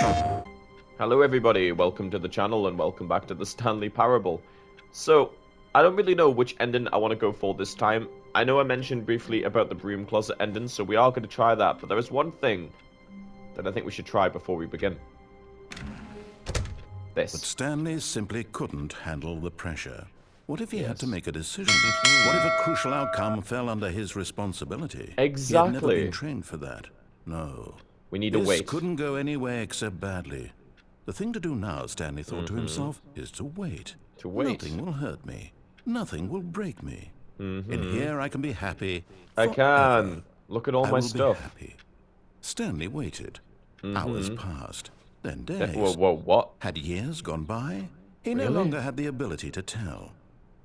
Hello everybody, welcome to the channel and welcome back to the Stanley Parable. So, I don't really know which ending I want to go for this time. I know I mentioned briefly about the broom closet ending, so we are going to try that, but there is one thing that I think we should try before we begin. This. But Stanley simply couldn't handle the pressure. What if he had to make a decision? What if a crucial outcome fell under his responsibility? Exactly. He had never been trained for that. No. We need to wait. This couldn't go anywhere except badly. The thing to do now, Stanley thought to himself, is to wait. To wait. Nothing will hurt me. Nothing will break me. In here I can be happy I forever. can. Look at all my stuff. Be happy. Stanley waited. Hours passed. Then days. Whoa, what? Had years gone by? He no longer had the ability to tell.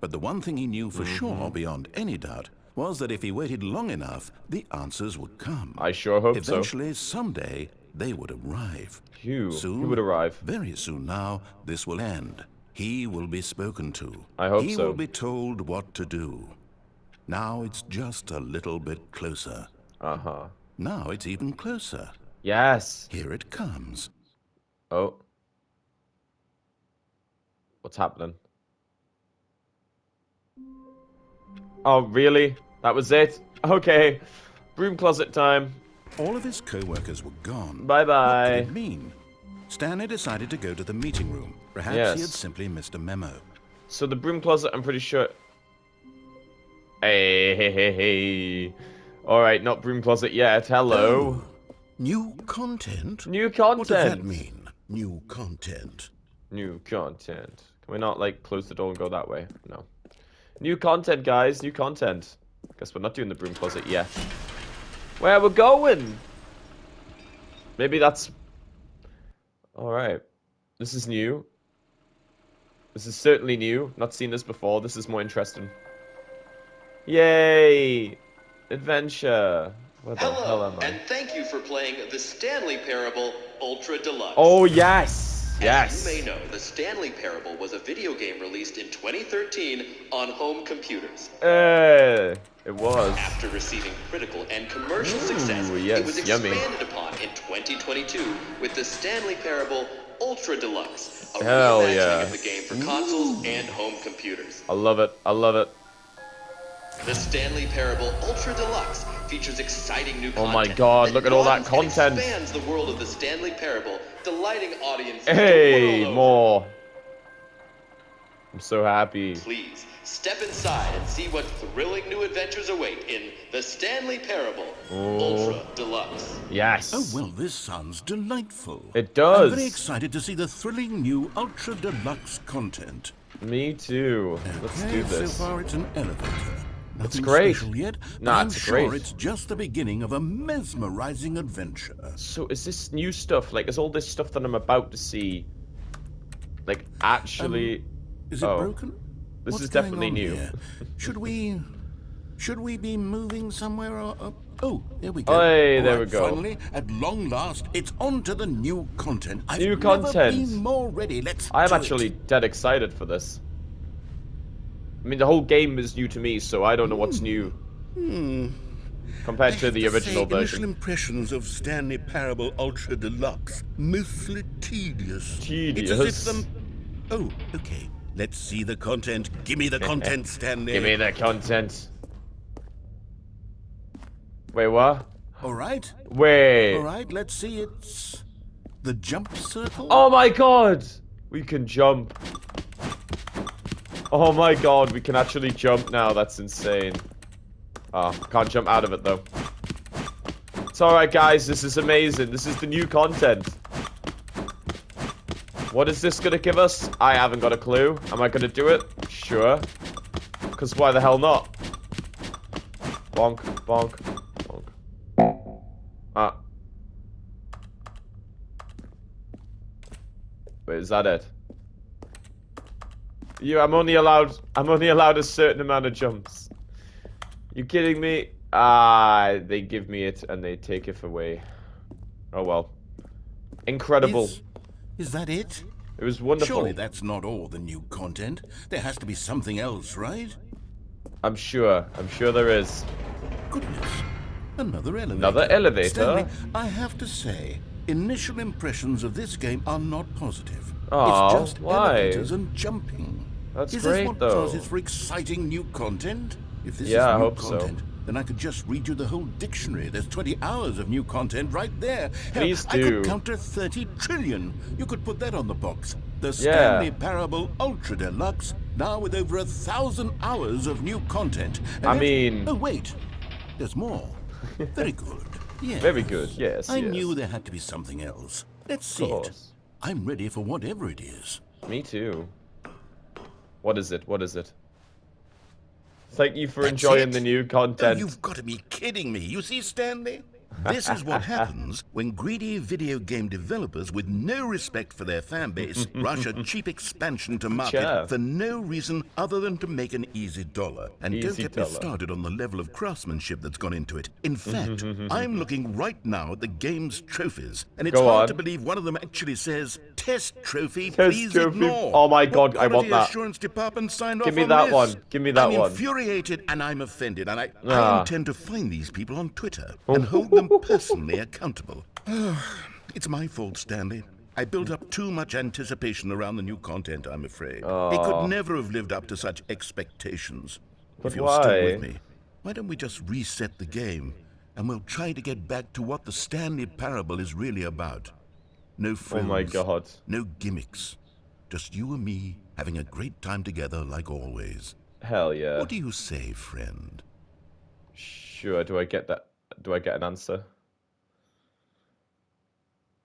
But the one thing he knew for sure, beyond any doubt, was that if he waited long enough, the answers would come. I sure hope so. Eventually, someday, they would arrive. Soon, he would arrive. Very soon now, this will end. He will be spoken to. I hope so. He will be told what to do. Now it's just a little bit closer. Now it's even closer. Yes. Here it comes. Oh. What's happening? Oh, really? That was it? Okay. Broom closet time. All of his co-workers were gone. Bye-bye. What did it mean? Stanley decided to go to the meeting room. Perhaps he had simply missed a memo. So the broom closet, I'm pretty sure... Hey. Alright, not broom closet yet. Hello. Oh, new content? New content. What does that mean? New content. New content. Can we not, like, close the door and go that way? No. New content, guys. New content. Guess we're not doing the broom closet yet. Where we're going? Maybe that's... Alright. This is new. This is certainly new. Not seen this before. This is more interesting. Yay! Adventure. Where the hell am I? And thank you for playing the Stanley Parable Ultra Deluxe. Oh, yes! Yes! As you may know, the Stanley Parable was a video game released in 2013 on home computers. It was. After receiving critical and commercial success, yes, it was expanded upon in 2022 with the Stanley Parable Ultra Deluxe, a reimagining of the game for consoles and home computers. I love it. I love it. The Stanley Parable Ultra Deluxe features exciting new content. Oh my god, look at all that content. It expands the world of the Stanley Parable, delighting audiences. Hey, more. I'm so happy. Please, step inside and see what thrilling new adventures await in the Stanley Parable Ultra Deluxe. Yes. Oh, well, this sounds delightful. It does. I'm very excited to see the thrilling new Ultra Deluxe content. Me too. Let's do this. So far, it's an elevator. Nothing It's great. special yet, Nah, I'm it's sure great. it's just the beginning of a mesmerizing adventure. So is this new stuff, like, is all this stuff that I'm about to see, like, actually... Is it broken? This What's is going definitely on new. here? Should we be moving somewhere or... Oh, there we go. Hey, there All we right, go. Finally, at long last, it's on to the new content. I've New never content. been more ready. Let's I'm do actually it. dead excited for this. I mean, the whole game is new to me, so I don't know what's new. Compared to the original Initial version. impressions of Stanley Parable Ultra Deluxe. Mostly tedious. Tedious. It's as if Oh, okay. Let's see the content. Give me the content, Stanley. Give me the content. Wait, what? All right. Wait. All right, let's see. It's the jump circle. Oh my god! We can jump. Oh my god, we can actually jump now. That's insane. Oh, can't jump out of it though. It's alright guys, this is amazing. This is the new content. What is this gonna give us? I haven't got a clue. Am I gonna do it? Sure. Because why the hell not? Bonk, bonk, bonk. Ah. Wait, is that it? I'm only allowed a certain amount of jumps. You kidding me? Ah, they give me it and they take it away. Oh well. Incredible. Is that it? It was wonderful. Surely that's not all the new content. There has to be something else, right? I'm sure there is. Goodness. Another elevator. Another elevator? Stanley, I have to say, Initial impressions of this game are not positive. Aw, It's just why? elevators and jumping. That's Is great, this what though. causes for exciting new content? If this Yeah, I is new hope so. content, then I could just read you the whole dictionary. There's 20 hours of new content right there. Hell, Please I do. could counter 30 trillion. You could put that on the box. The Yeah. Stanley Parable Ultra Deluxe, now with over 1,000 hours of new content. And I mean... Oh, wait. There's more. Very good. Yes. Very good, yes, I yes. knew there had to be something else. Let's see it. course. I'm ready for whatever it is. Me too. What is it? What is it? Thank you for That's enjoying it? the new Oh, content. you've got to be kidding me. You see, Stanley? This is what happens when greedy video game developers with no respect for their fan base rush a cheap expansion to market Sure. for no reason other than to make an easy dollar. And don't Easy get dollar. me started on the level of craftsmanship that's gone into it. In fact, I'm looking right now at the game's trophies, and it's Go hard on. to believe one of them actually says, "Test trophy, Test please trophy. ignore." Oh my What God, I want quality that. assurance department signed Give off me on that this? one. Give me that I'm one. infuriated and I'm offended, and I Ah. intend to find these people on Twitter and hold them personally accountable. It's my fault, Stanley. I built up too much anticipation around the new content, I'm afraid. It could never have lived up to such expectations. But If you're still why? with me, why don't we just reset the game and we'll try to get back to what the Stanley Parable is really about. No frills, Oh my God. no gimmicks. Just you and me having a great time together like always. Hell yeah. What do you say, friend? Sure, do I get that? Do I get an answer?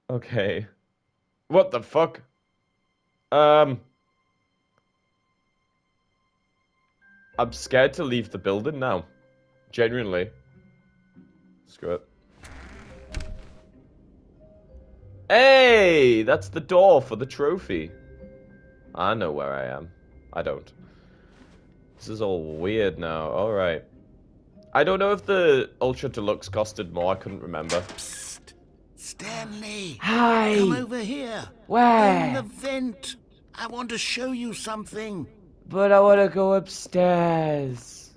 Okay. What the fuck? I'm scared to leave the building now. Genuinely. Screw it. Hey! That's the door for the trophy. I know where I am. I don't. This is all weird now. Alright. I don't know if the Ultra Deluxe costed more. I couldn't remember. Psst. Stanley! Hi! Come over here. Where? In the vent. I want to show you something. But I want to go upstairs.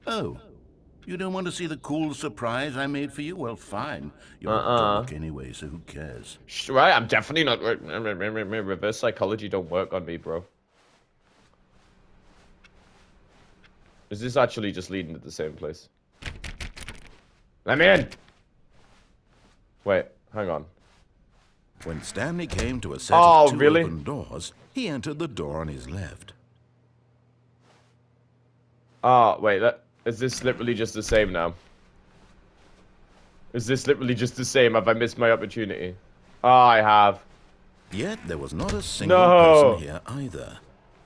Oh. You don't want to see the cool surprise I made for you? Well, fine. You're a dork anyway, so who cares? Right, I'm definitely not... Reverse psychology don't work on me, bro. Is this actually just leading to the same place? Let me in! Wait, hang on. When Stanley came to a set Oh, of two really? open doors, he entered the door on his left. Ah, wait, that... Is this literally just the same now? Is this literally just the same? Have I missed my opportunity? Ah, I have. Yet there was not a single No. person here either.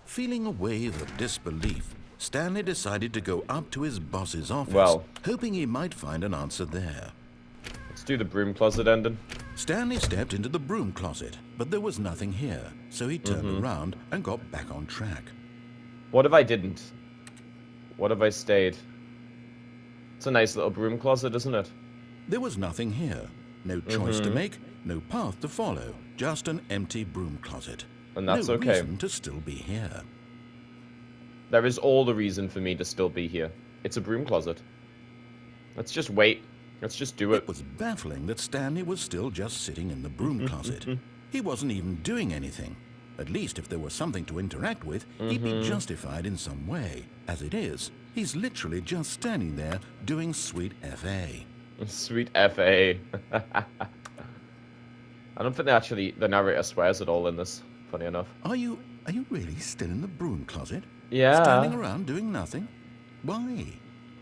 Feeling a wave of disbelief, Stanley decided to go up to his boss's office, Well. hoping he might find an answer there. Let's do the broom closet ending. Stanley stepped into the broom closet, but there was nothing here, so he turned around and got back on track. What if I didn't? What if I stayed? It's a nice little broom closet, isn't it? There was nothing here. No choice to make, no path to follow, just an empty broom closet. And that's no okay. reason to still be here. There is all the reason for me to still be here. It's a broom closet. Let's just wait. Let's just do it. It was baffling that Stanley was still just sitting in the broom closet. He wasn't even doing anything. At least if there was something to interact with, he'd be justified in some way. As it is, he's literally just standing there doing sweet FA. Sweet FA. I don't think the narrator swears at all in this, funny enough. Are you really still in the broom closet? Yeah. Standing around doing nothing? Why?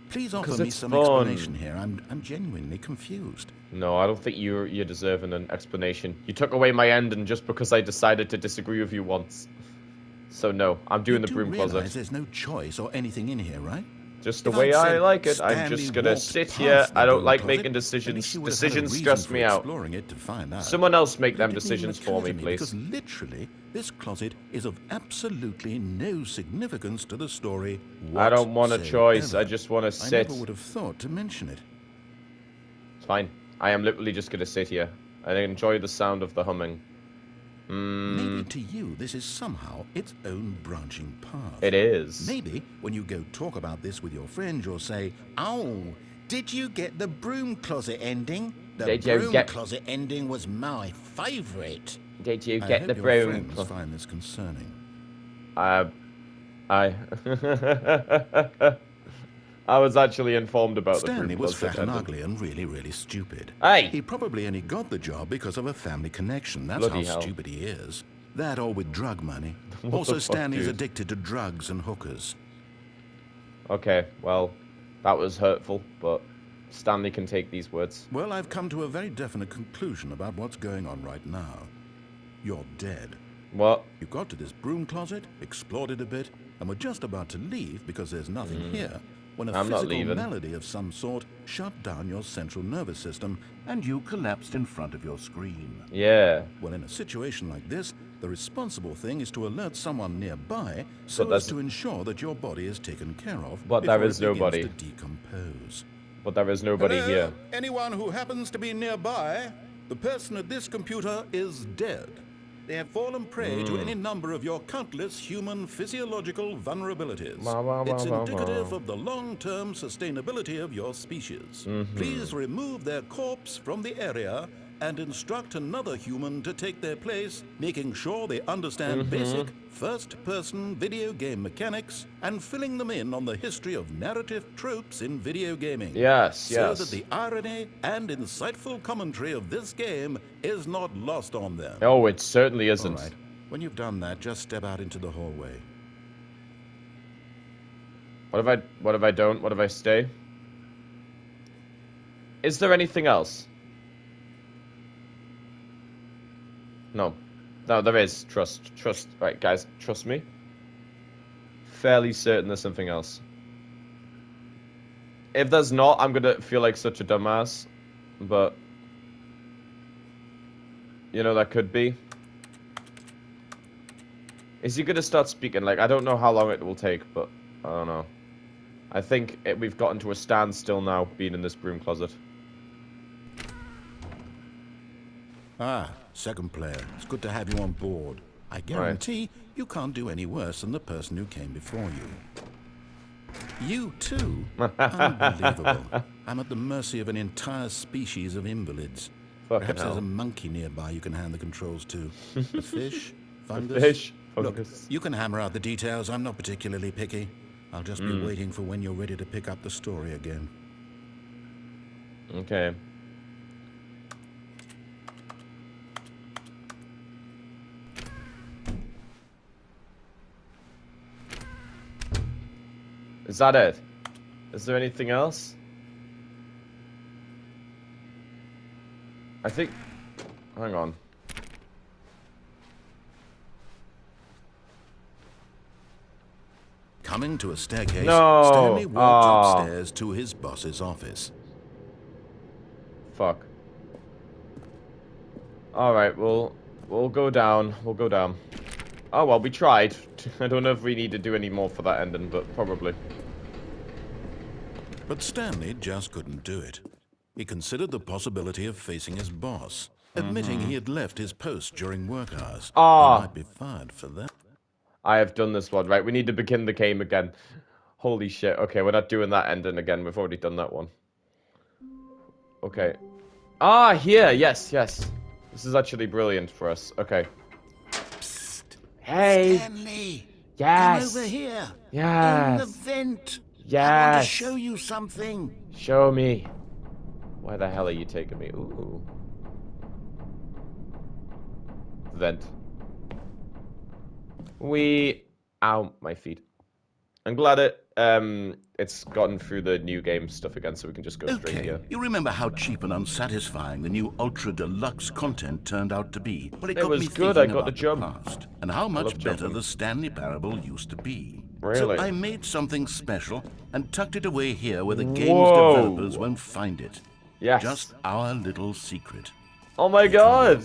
Please offer me it's some fun. explanation here. I'm genuinely confused. No, I don't think you're deserving an explanation. You took away my ending just because I decided to disagree with you once. So no, I'm doing the broom You do realize closet. there's no choice or anything in here, right? Just the If way I'd I said like it. I'm Stanley just gonna walked sit past here. the I don't broom like closet, making at decisions. least you would have had a Decisions reason stress for me out. exploring it to find out. Someone else make them It didn't even decisions occur for to me, please. Because literally, this closet is of absolutely no significance to the story I don't want a choice. I whatsoever. just want to I sit. never would have thought to mention it. It's fine. I am literally just gonna sit here and enjoy the sound of the humming. Maybe to you, this is somehow its own branching path. It is. Maybe when you go talk about this with your friends, you'll say, "Oh, did you get the broom closet ending? The Did you broom get- closet ending was my favorite. Did you I get hope the your broom? friends find this concerning. I I was actually informed about the Stanley broom was closet fat and ending. ugly and really, really stupid. Hey! He probably only got the job because of a family connection. That's Bloody how hell. stupid he is. That or with drug money. What Also, the fuck, Stanley's dude? addicted to drugs and hookers. Okay, well, that was hurtful, but Stanley can take these words. Well, I've come to a very definite conclusion about what's going on right now. You're dead. What? You got to this broom closet, explored it a bit, and were just about to leave because there's nothing here, when a I'm not physical leaving. malady of some sort shut down your central nervous system, and you collapsed in front of your screen. Yeah. Well, in a situation like this, the responsible thing is to alert someone nearby so But as that's- to ensure that your body is taken care of But there before is it begins nobody. to decompose. But there is nobody Hello? here. Anyone who happens to be nearby, the person at this computer is dead. They have fallen prey to any number of your countless human physiological vulnerabilities. It's indicative of the long-term sustainability of your species. Please remove their corpse from the area and instruct another human to take their place, making sure they understand basic first-person video game mechanics and filling them in on the history of narrative tropes in video gaming. Yes, So yes. that the irony and insightful commentary of this game is not lost on them. Oh, it certainly All isn't. right. When you've done that, just step out into the hallway. What if I don't? What if I stay? Is there anything else? No. No, there is. Trust. Right, guys, trust me. Fairly certain there's something else. If there's not, I'm gonna feel like such a dumbass. But you know, that could be. Is he gonna start speaking? Like, I don't know how long it will take, but I don't know. I think we've gotten to a standstill now, being in this broom closet. Ah, second player. It's good to have you on board. I guarantee you can't do any worse than the person who came before you. You too? Unbelievable. I'm at the mercy of an entire species of invalids. Fucking Perhaps there's hell. a monkey nearby you can hand the controls to. A fish? Fungus? Fish. Look, Fungus. you can hammer out the details. I'm not particularly picky. I'll just be waiting for when you're ready to pick up the story again. Okay. Is that it? Is there anything else? I think... Hang on. Coming to a staircase, No! Stanley walked Ah. upstairs to his boss's office. Fuck. Alright, we'll go down. We'll go down. Oh, well, we tried. I don't know if we need to do any more for that ending, but probably. But Stanley just couldn't do it. He considered the possibility of facing his boss, admitting he had left his post during work hours. Ah. He might be fired for that. I have done this one. Right, we need to begin the game again. Holy shit. Okay, we're not doing that ending again. We've already done that one. Okay. Ah, here. Yes, yes. This is actually brilliant for us. Okay. Psst. Hey, Stanley! yes, Come over here! yes, In the vent! I want to yes. show you something! Show me. Where the hell are you taking me? Ooh. Vent. Ow, my feet. I'm glad it's gotten through the new game stuff again, so we can just go straight Okay, here. you remember how cheap and unsatisfying the new Ultra Deluxe content turned out to be? Well, It got was me good, thinking I got about the jump. past and how much love better jumping. the Stanley Parable used to be. Really? So I made something special and tucked it away here where the game's Whoa. developers won't find it. Yes. Just our little secret. Oh my god!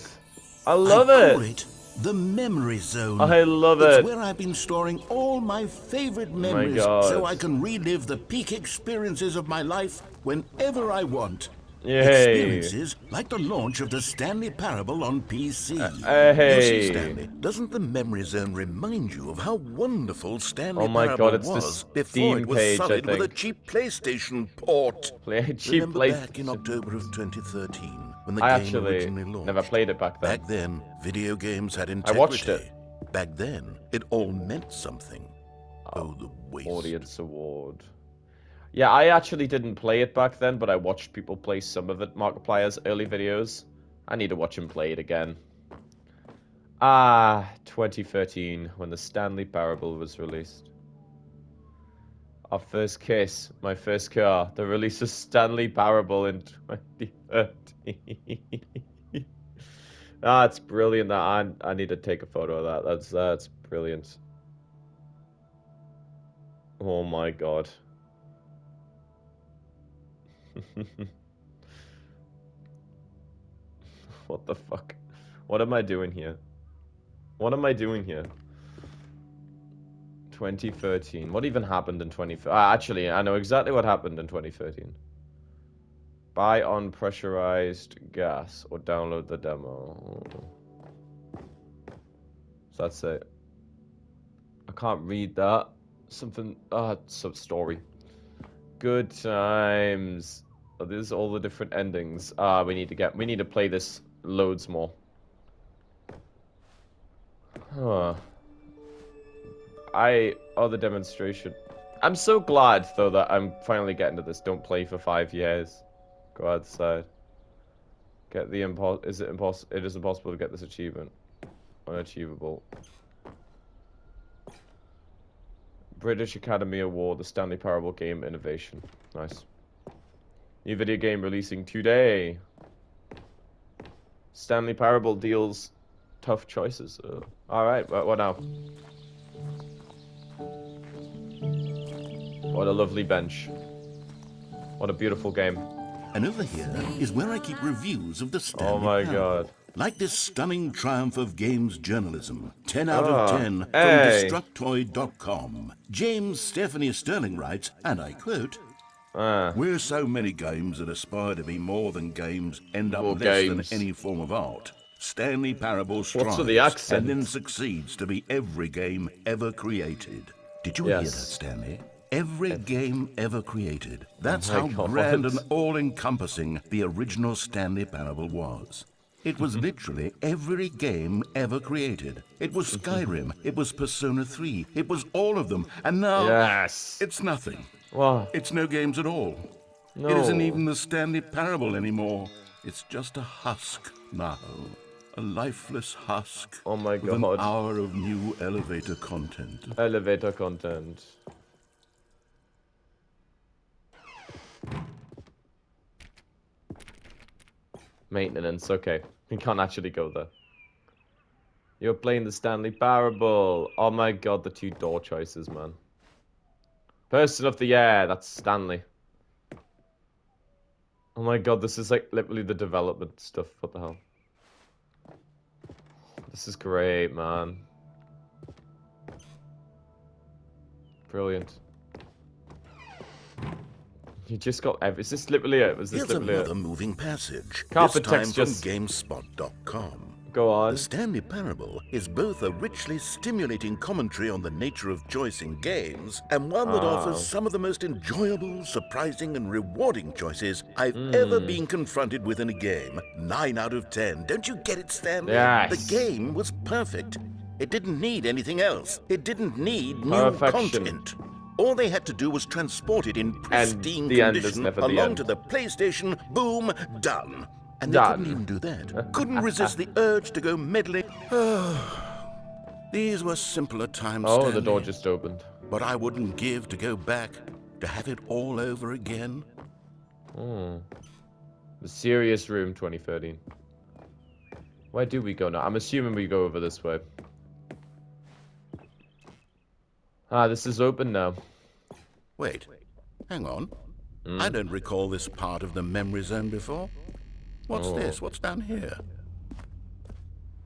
I love I call it! it the memory zone. I love It's it. where I've been storing all my favorite memories God. so I can relive the peak experiences of my life whenever I want. Yay. Experiences like the launch of the Stanley Parable on PC. Hey. You see, Stanley, doesn't the memory zone remind you of how wonderful Stanley Oh my Parable God, it's the was before Steam it was page, I sullied with a think. cheap PlayStation port? Cheap Remember play. back in October of 2013 when the I game actually originally launched? never played it back then. Back then, video games had I integrity. watched it. Back then, it all meant something. Oh, the waste. Audience award. Yeah, I actually didn't play it back then, but I watched people play some of it. Markiplier's early videos. I need to watch him play it again. 2013, when the Stanley Parable was released. Our first kiss, my first car. The release of Stanley Parable in 2013. It's brilliant. That I need to take a photo of that. That's brilliant. Oh my God. What the fuck? What am I doing here? What am I doing here? 2013. What even happened in 2013? Actually, I know exactly what happened in 2013. Buy unpressurized gas or download the demo. So that's it. I can't read that. Something. Some story. Good times. Oh, these are all the different endings. We need to play this loads more. Huh. The demonstration. I'm so glad though that I'm finally getting to this. Don't play for 5 years. Go outside. Get the It is impossible to get this achievement. Unachievable. British Academy Award, the Stanley Parable Game Innovation. Nice. New video game releasing today. Stanley Parable deals tough choices. Alright, what now? What a lovely bench. What a beautiful game. And over here is where I keep reviews of the Stanley Oh my Parable. God. Like this stunning triumph of games journalism. 10 out of 10 from hey. Destructoid.com. James Stephanie Sterling writes, and I quote, "Where so many games that aspire to be more than games end up More less games. than any form of art, Stanley Parable What's with strives the accent? and then succeeds to be every game ever created." Did you hear that, Stanley? Every game ever created. That's how God. grand and all-encompassing the original Stanley Parable was. It was literally every game ever created. It was Skyrim, it was Persona 3, it was all of them, and now Yes. it's nothing. What? It's no games at all. No. It isn't even the Stanley Parable anymore. It's just a husk now. A lifeless husk. Oh my with an God. hour of new elevator content. Elevator content. Maintenance, okay. We can't actually go there. You're playing the Stanley Parable. Oh my God, the 2 door choices, man. Person of the year, that's Stanley. Oh my God, this is like literally the development stuff. What the hell? This is great, man. Brilliant. You just got is this literally it? Was this Here's literally another it? moving passage. Carpet this time text from just- GameSpot.com. Go on. The Stanley Parable is both a richly stimulating commentary on the nature of choice in games and one that offers some of the most enjoyable, surprising, and rewarding choices I've ever been confronted with in a game. 9 out of 10. Don't you get it, Stanley? Yes. The game was perfect. It didn't need anything else. It didn't need new Perfection. content. All they had to do was transport it in pristine the end is condition never the along end. to the PlayStation. Boom, done. And they Done. couldn't even do that. Couldn't resist the urge to go meddling. These were simpler times, Oh, Stanley. the door just opened. But I wouldn't give to go back, to have it all over again. The Serious Room 2013. Where do we go now? I'm assuming we go over this way. This is open now. Wait, hang on. I don't recall this part of the memory zone before. What's this? What's down here?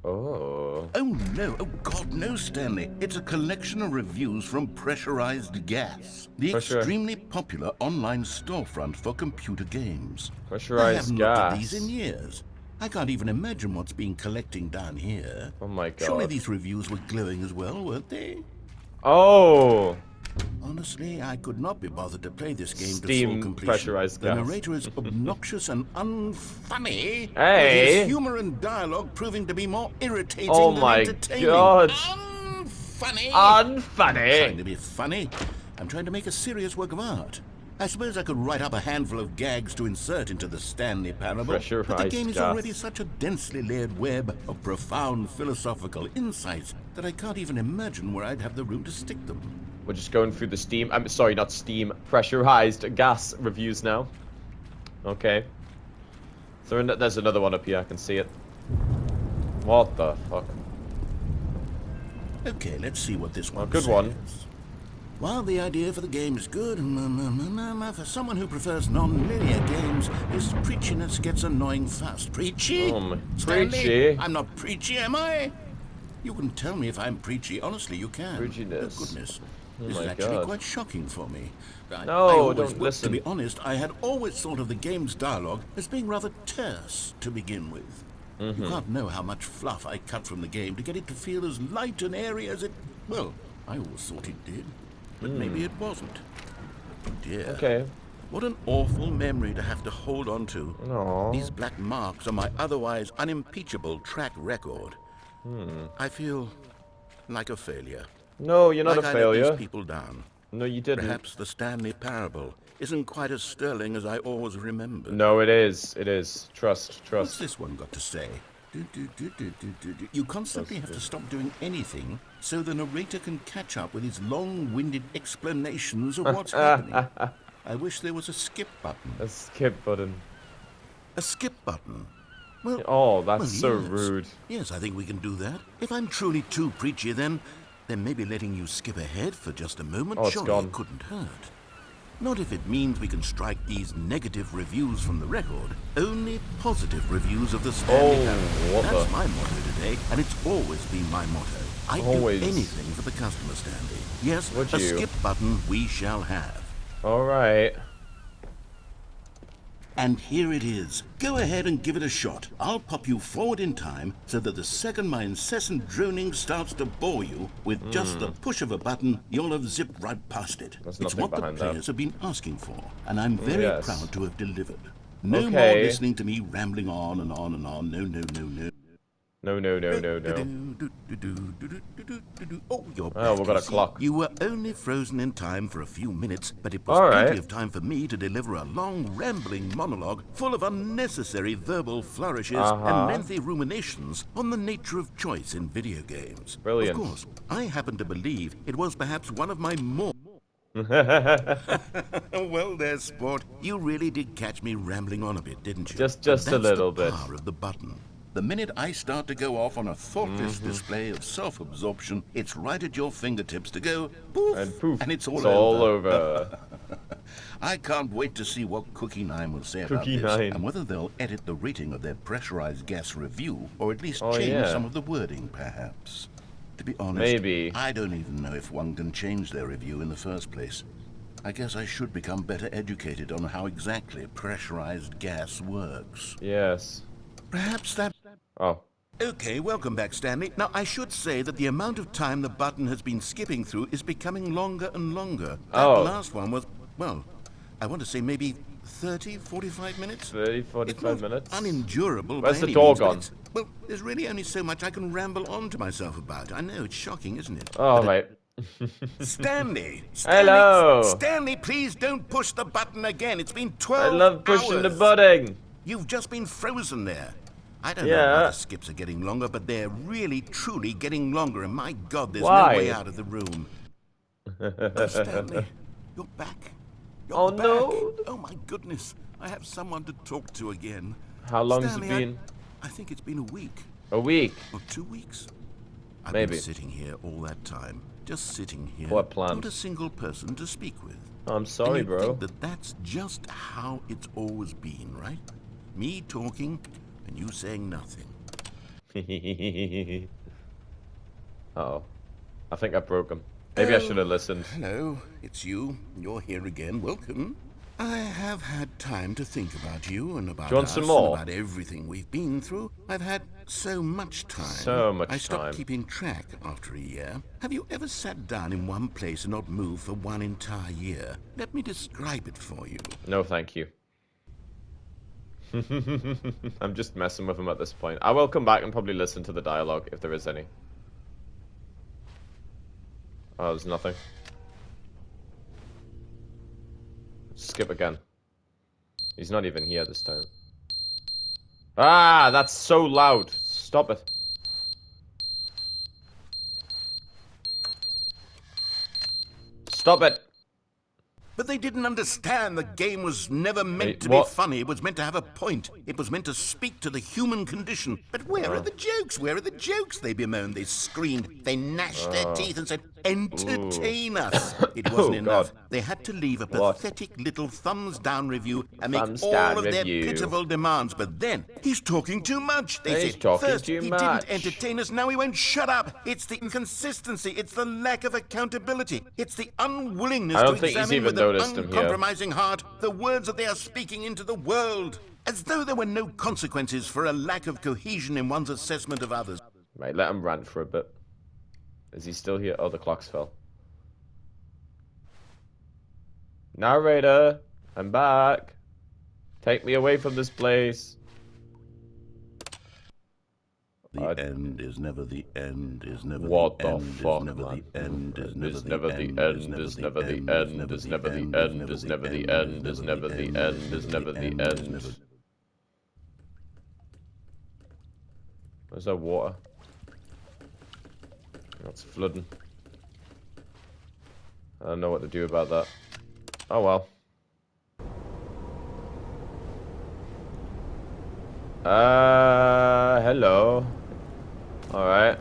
Oh. Oh no, oh God, no, Stanley. It's a collection of reviews from Pressurized Gas, the extremely popular online storefront for computer games. I Pressurized haven't looked at these in gas. years. I can't even imagine what's been collecting down here. Oh my Surely god. these reviews were glowing as well, weren't they? Oh. Honestly, I could not be bothered to play this game to full Steam completion. pressurized The gas. narrator is obnoxious and unfunny, Hey. with his humor and dialogue proving to be more irritating Oh than my entertaining. god. Unfunny! Unfunny. I'm trying to be funny. I'm trying to make a serious work of art. I suppose I could write up a handful of gags to insert into the Stanley Parable, but the Pressurized game is gas. already such a densely layered web of profound philosophical insights that I can't even imagine where I'd have the room to stick them. We're just going through the Steam. I'm sorry, not Steam. Pressurized gas reviews now. Okay. So there's another one up here. I can see it. What the fuck? Okay, let's see what this one good says. one. While the idea for the game is good, for someone who prefers non-linear games, this preachiness gets annoying fast. Preachy? Stanley, preachy. I'm not preachy, am I? You can tell me if I'm preachy. Honestly, you can. Preachiness. Oh, goodness. Oh This my is actually God. quite shocking for me. No, I always don't listen. To be honest, I had always thought of the game's dialogue as being rather terse to begin with. You can't know how much fluff I cut from the game to get it to feel as light and airy as it... Well, I always thought it did. But maybe it wasn't. Oh dear. Okay. What an awful memory to have to hold on to. Aww. These black marks are my otherwise unimpeachable track record. I feel like a failure. No, you're not Like a I let failure. these people down. No, you didn't. Perhaps the Stanley Parable isn't quite as sterling as I always remembered. No, it is. It is. Trust. What's Trust. this one got to say? You constantly have to stop doing anything so the narrator can catch up with his long-winded explanations of what's happening. I wish there was a skip button. A skip button. A skip button? Well, Oh, that's well, so yes. rude. Yes, I think we can do that. If I'm truly too preachy, then maybe letting you skip ahead for just a moment Oh, it's surely gone. it couldn't hurt. Not if it means we can strike these negative reviews from the record. Only positive reviews of the Stanley Parable. what That's the- my motto today, and it's always been my motto. I'd Always. do anything for the customer, Stanley. Yes, Would a you? skip button we shall have. All right. And here it is. Go ahead and give it a shot. I'll pop you forward in time so that the second my incessant droning starts to bore you, with just the push of a button, you'll have zipped right past it. There's It's nothing what the behind that. players have been asking for, and I'm very yes. proud to have delivered. No more Okay. listening to me rambling on and on and on. No, no, no, no. No, no, no, no, no. Oh, you're back. Oh, we've got a you see. clock. You were only frozen in time for a few minutes, but it was All plenty right. of time for me to deliver a long, rambling monologue full of unnecessary verbal flourishes and lengthy ruminations on the nature of choice in video games. Brilliant. Of course, I happen to believe it was perhaps one of my more... Well there, sport. You really did catch me rambling on a bit, didn't you? Just And a that's little the bit. power of the button. The minute I start to go off on a thoughtless display of self-absorption, it's right at your fingertips to go poof, And poof, and it's all it's over. all over. I can't wait to see what Cookie 9 will say Cookie about this, 9. and whether they'll edit the rating of their pressurized gas review, or at least Oh, change yeah. some of the wording, perhaps. To be honest, Maybe. I don't even know if one can change their review in the first place. I guess I should become better educated on how exactly pressurized gas works. Yes. Perhaps that... Oh. Okay, welcome back, Stanley. Now, I should say that the amount of time the button has been skipping through is becoming longer and longer. That Oh. last one was, well, I want to say maybe 30, 45 minutes? 30, It's 45 not minutes. unendurable Where's by the any door means, but gone? it's- well, there's really only so much I can ramble on to myself about. I know, it's shocking, isn't it? Oh, But right. Stanley! Hello. Stanley, please don't push the button again. It's been I 12 love pushing the hours. button. You've just been frozen there. I don't know Yeah. why the skips are getting longer, but they're really, truly getting longer, and my God, there's Why? no way out of the room. Oh, Stanley, you're back. You're Oh, back. no. Oh, my goodness. I have someone to talk to again. How long's it Stanley, been? I think it's been a week. A week. Or 2 weeks. I've Maybe. been sitting here all that time. Just sitting here. What plan? Not a single person to speak with. I'm sorry, and you bro. think that that's just how it's always been, right? Me talking and you saying nothing. Uh-oh. I think I broke him. Maybe I should have listened. Hello, it's you. You're here again. Welcome. I have had time to think about you and about Do you want us some and more? about everything we've been through. I've had so much time. So much I stopped time. keeping track after a year. Have you ever sat down in one place and not moved for one entire year? Let me describe it for you. No, thank you. I'm just messing with him at this point. I will come back and probably listen to the dialogue if there is any. Oh, there's nothing. Skip again. He's not even here this time. Ah, that's so loud. Stop it. Stop it. But they didn't understand the game was never meant Hey, to what? be funny. It was meant to have a point. It was meant to speak to the human condition. But where are the jokes? Where are the jokes? They bemoaned, they screamed, they gnashed their teeth and said, entertain us. It wasn't Oh, enough. God. They had to leave a What? pathetic little thumbs down review and make Thumbs all down of their review. pitiful demands. But then, he's talking too much. They He's said, talking first, too he much. didn't entertain us, now he won't shut up. It's the inconsistency. It's the lack of accountability. It's the unwillingness I don't to think he's examine even with an noticed him here. uncompromising heart the words that they are speaking into the world, as though there were no consequences for a lack of cohesion in one's assessment of others. Right, let him rant for a bit. Is he still here? Oh, the clocks fell. Narrator, I'm back. Take me away from this place. The end is never the end, is never What the the end, fuck, is never man? the end, is Is never the end, is never the end, is never the end, is never the end, is never the end, is never the end. Where's that water? That's flooding. I don't know what to do about that. Oh well. Hello. Alright.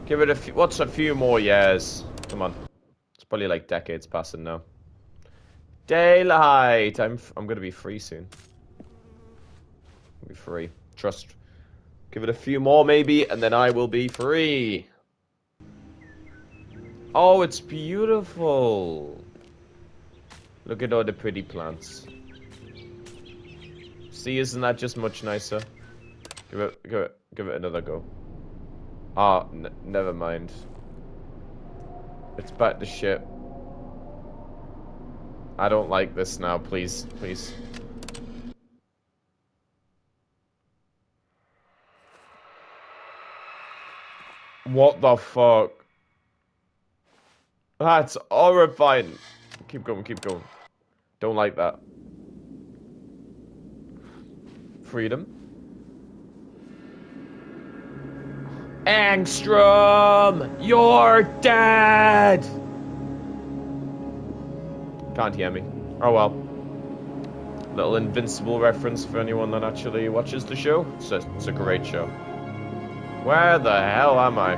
Give it a few, what's a few more years? Come on. It's probably like decades passing now. Daylight! I'm gonna be free soon. I'll be free. Trust. Give it a few more maybe, and then I will be free. Oh, it's beautiful. Look at all the pretty plants. See, isn't that just much nicer? Give it another go. Ah, never mind. It's back to shit. I don't like this now, please, please. What the fuck? That's horrifying. Keep going, keep going. Don't like that. Freedom. Angstrom! You're dead! Can't hear me. Oh well. Little Invincible reference for anyone that actually watches the show. It's a great show. Where the hell am I?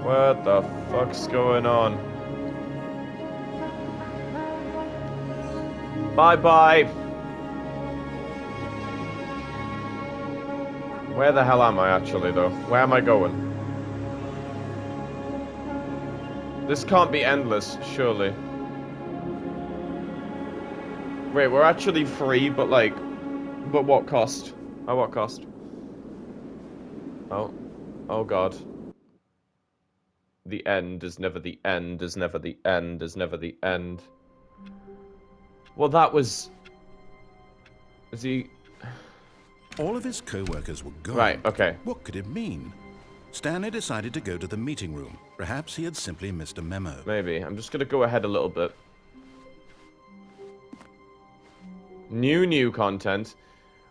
What the fuck's going on? Bye-bye. Where the hell am I actually, though? Where am I going? This can't be endless, surely. Wait, we're actually free, but like... But what cost? At what cost? Oh. Oh god. The end is never the end, is never the end, is never the end. Well, that was... Is he... All of his co-workers were gone. Right, okay. What could it mean? Stanley decided to go to the meeting room. Perhaps he had simply missed a memo. Maybe. I'm just gonna go ahead a little bit. New content.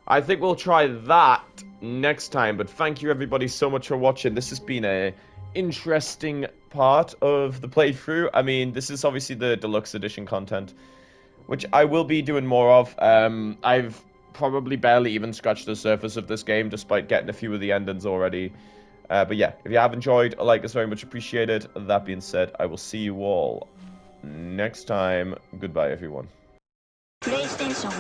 I think we'll try that next time, but thank you everybody so much for watching. This has been a interesting part of the playthrough. I mean, this is obviously the deluxe edition content, which I will be doing more of. I've probably barely even scratched the surface of this game, despite getting a few of the endings already. But yeah, if you have enjoyed, a like is very much appreciated. That being said, I will see you all next time. Goodbye, everyone. PlayStation